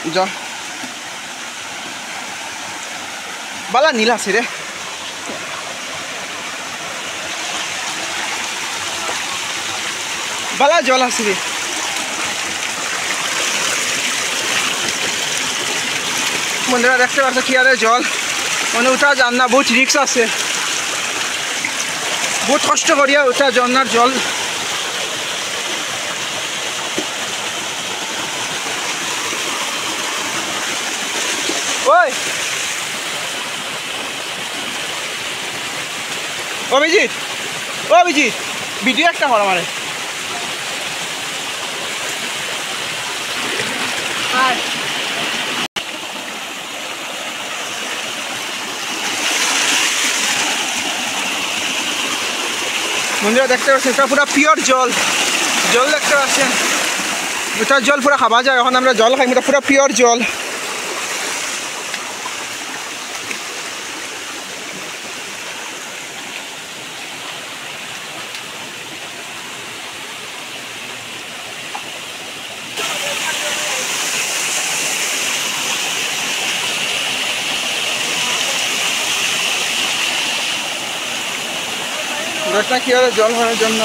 জল বালা নীল আছে রে বালা জল আছে রে বন্ধুরা দেখতে পাচ্ছ কি আরে জল মানে উঠা যান না বহুত রিক্স আছে বহুত কষ্ট করিয়া উঠা ঝর্নার জল ওই অভিজিৎ অভিজিৎ ভিডিও একটা কর আমারে বন্ধুরা দেখতে পাচ্ছেন এটা পুরো পিওর জল জল দেখতে পাচ্ছেন এটার জল পুরো খাওয়া যায় এখন আমরা জল খাই এটা পুরো পিওর জল কি হবে জল ভরার জন্য